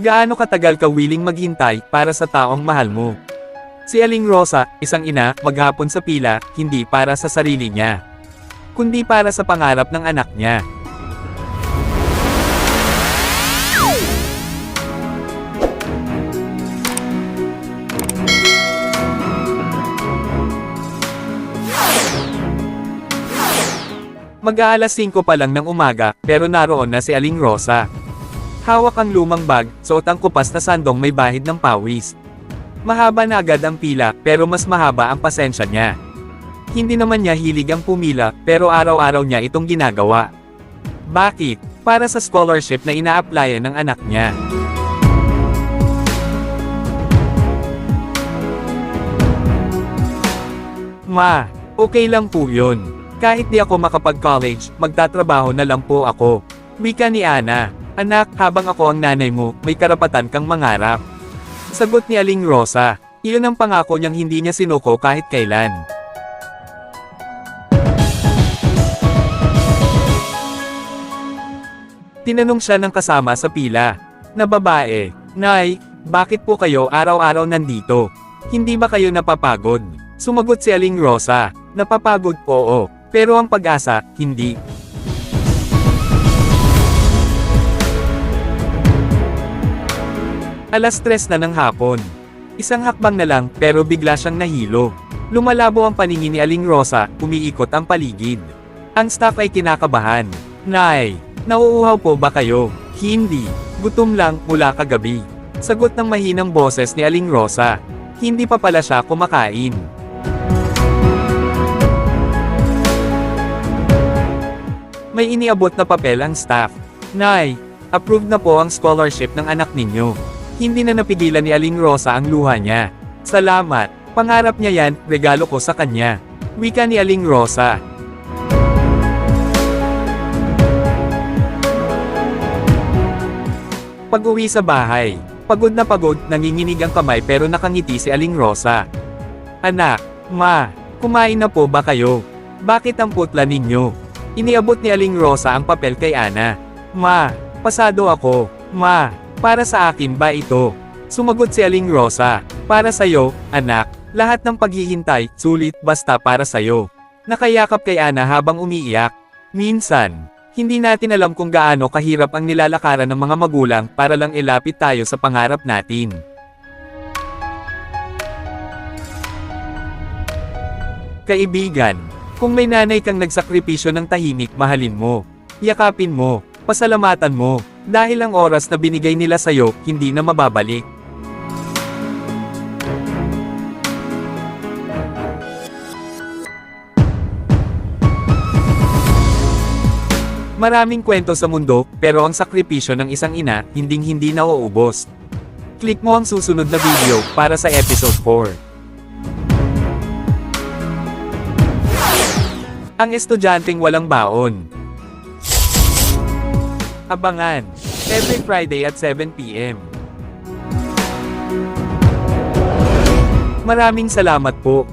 Gaano katagal ka willing maghintay para sa taong mahal mo? Si Aling Rosa, isang ina, maghapon sa pila, hindi para sa sarili niya, kundi para sa pangarap ng anak niya. Mag-aalas 5 pa lang ng umaga, pero naroon na si Aling Rosa. Hawak ang lumang bag, suot ang kupas na sandong may bahid ng pawis. Mahaba na agad ang pila, pero mas mahaba ang pasensya niya. Hindi naman niya hilig ang pumila, pero araw-araw niya itong ginagawa. Bakit? Para sa scholarship na ina-applyan ng anak niya. Ma, okay lang po yun. Kahit di ako makapag-college, magtatrabaho na lang po ako. Wika ni Ana. Anak, habang ako ang nanay mo, may karapatan kang mangarap. Sagot ni Aling Rosa. Iyon ang pangako niyang hindi niya sinuko kahit kailan. Tinanong siya ng kasama sa pila na babae, "Nay, bakit po kayo araw-araw nandito? Hindi ba kayo napapagod?" Sumagot si Aling Rosa, "Napapagod po, oo. Pero ang pag-asa, hindi." Alas 3 na ng hapon. Isang hakbang na lang, pero bigla siyang nahilo. Lumalabo ang paningin ni Aling Rosa, umiikot ang paligid. Ang staff ay kinakabahan. "Nay, nauuhaw po ba kayo?" "Hindi. Gutom lang, mula kagabi." Sagot ng mahinang boses ni Aling Rosa. Hindi pa pala siya kumakain. May iniabot na papel ang staff. "Nay, approved na po ang scholarship ng anak ninyo." Hindi na napigilan ni Aling Rosa ang luha niya. "Salamat. Pangarap niya yan, regalo ko sa kanya." Wika ni Aling Rosa. Pag-uwi sa bahay, pagod, nanginginig ang kamay pero nakangiti si Aling Rosa. "Anak, ma, kumain na po ba kayo? Bakit ang putla ninyo?" Iniabot ni Aling Rosa ang papel kay Ana. "Ma, pasado ako. Ma, para sa akin ba ito?" Sumagot si Aling Rosa. "Para sa'yo, anak. Lahat ng paghihintay, sulit, basta para sa'yo." Nakayakap kay Ana habang umiiyak. Minsan, hindi natin alam kung gaano kahirap ang nilalakaran ng mga magulang para lang ilapit tayo sa pangarap natin. Kaibigan, kung may nanay kang nagsakripisyo ng tahimik, mahalin mo. Yakapin mo, pasalamatan mo, dahil ang oras na binigay nila sa'yo, hindi na mababalik. Maraming kwento sa mundo, pero ang sakripisyo ng isang ina, hinding-hindi nauubos. Click mo ang susunod na video para sa episode 4. Ang estudyanteng walang baon. Abangan, every Friday at 7 p.m. Maraming salamat po.